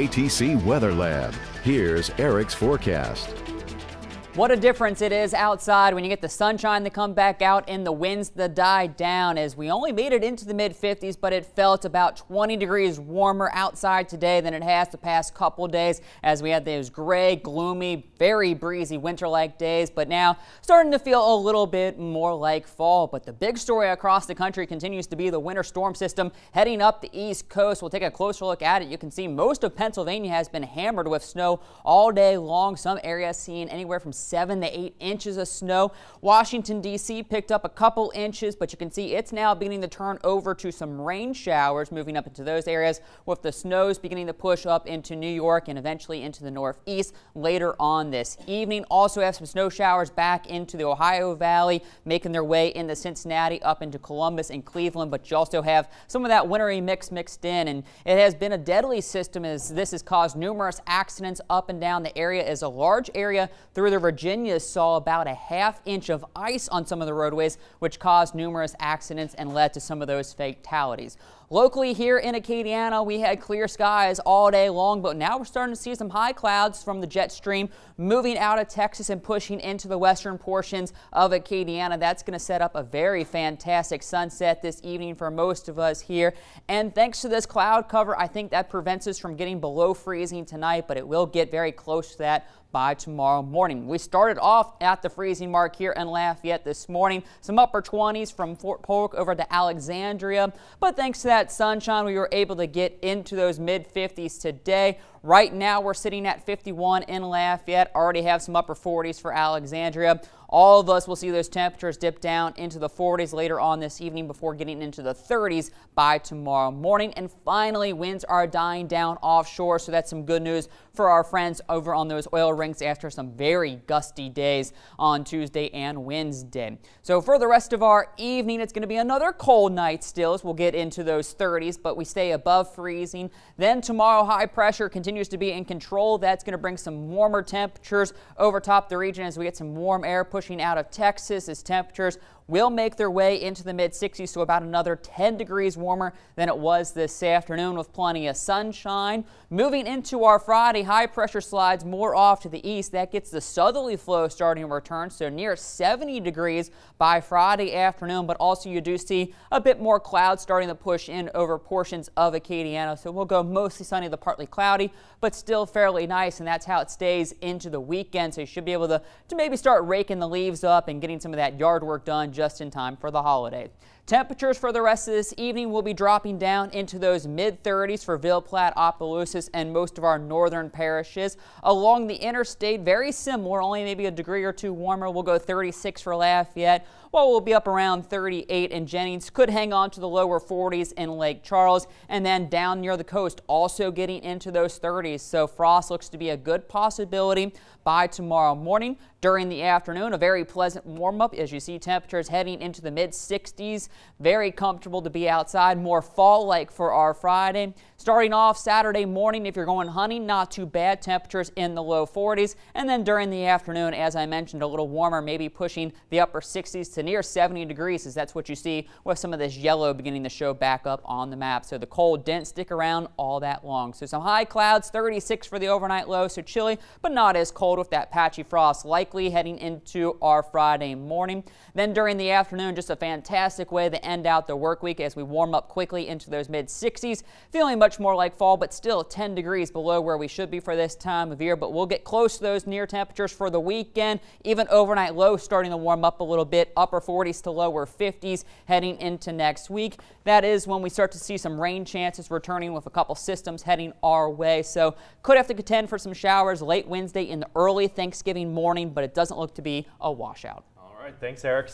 ATC Weather Lab. Here's Eric's forecast. What a difference it is outside when you get the sunshine to come back out and the winds that die down, as we only made it into the mid-50s, but it felt about 20 degrees warmer outside today than it has the past couple days, as we had those gray, gloomy, very breezy winter-like days, but now starting to feel a little bit more like fall. But the big story across the country continues to be the winter storm system heading up the East Coast. We'll take a closer look at it. You can see most of Pennsylvania has been hammered with snow all day long. Some areas seeing anywhere from 7 to 8 inches of snow. Washington, D.C. picked up a couple inches, but you can see it's now beginning to turn over to some rain showers moving up into those areas, with the snows beginning to push up into New York and eventually into the northeast later on this evening. Also have some snow showers back into the Ohio Valley, making their way into Cincinnati, up into Columbus and Cleveland, but you also have some of that wintry mix mixed in, and it has been a deadly system as this has caused numerous accidents up and down the area, as a large area through the Virginia saw about a ½ inch of ice on some of the roadways, which caused numerous accidents and led to some of those fatalities. Locally here in Acadiana, we had clear skies all day long, but now we're starting to see some high clouds from the jet stream moving out of Texas and pushing into the western portions of Acadiana. That's going to set up a very fantastic sunset this evening for most of us here. And thanks to this cloud cover, I think that prevents us from getting below freezing tonight, but it will get very close to that by tomorrow morning. We started off at the freezing mark here in Lafayette this morning. Some upper 20s from Fort Polk over to Alexandria, but thanks to that sunshine, we were able to get into those mid-50s today. Right now, we're sitting at 51 in Lafayette. Already have some upper 40s for Alexandria. All of us will see those temperatures dip down into the 40s later on this evening before getting into the 30s by tomorrow morning. And finally, winds are dying down offshore, so that's some good news for our friends over on those oil rinks after some very gusty days on Tuesday and Wednesday. So for the rest of our evening, it's going to be another cold night still as we'll get into those 30s, but we stay above freezing. Then tomorrow, high pressure continues to be in control. That's going to bring some warmer temperatures over top the region as we get some warm air pushing out of Texas, as temperatures will make their way into the mid-60s, so about another 10 degrees warmer than it was this afternoon, with plenty of sunshine. Moving into our Friday, high pressure slides more off to the east. That gets the southerly flow starting to return, so near 70 degrees by Friday afternoon, but also you do see a bit more clouds starting to push in over portions of Acadiana, so we'll go mostly sunny to partly cloudy, but still fairly nice, and that's how it stays into the weekend, so you should be able to maybe start raking the leaves up and getting some of that yard work done just in time for the holiday. Temperatures for the rest of this evening will be dropping down into those mid-30s for Ville Platte, Opelousas, and most of our northern parishes. Along the interstate, very similar, only maybe a degree or two warmer. We'll go 36 for Lafayette, while we'll be up around 38 in Jennings. Could hang on to the lower 40s in Lake Charles, and then down near the coast also getting into those 30s. So frost looks to be a good possibility by tomorrow morning. During the afternoon, a very pleasant warm-up as you see temperatures heading into the mid-60s. Very comfortable to be outside, more fall-like for our Friday. Starting off Saturday morning, if you're going hunting, not too bad. Temperatures in the low 40s. And then during the afternoon, as I mentioned, a little warmer, maybe pushing the upper 60s to near 70 degrees, as that's what you see with some of this yellow beginning to show back up on the map. So the cold didn't stick around all that long. So some high clouds, 36 for the overnight low, so chilly, but not as cold with that patchy frost likely heading into our Friday morning. Then during the afternoon, just a fantastic way to end out the work week as we warm up quickly into those mid-60s. Feeling much more like fall, but still 10 degrees below where we should be for this time of year. But we'll get close to those near temperatures for the weekend. Even overnight lows starting to warm up a little bit, upper 40s to lower 50s heading into next week. That is when we start to see some rain chances returning with a couple systems heading our way. So could have to contend for some showers late Wednesday in the early Thanksgiving morning, but it doesn't look to be a washout. All right, thanks, Eric.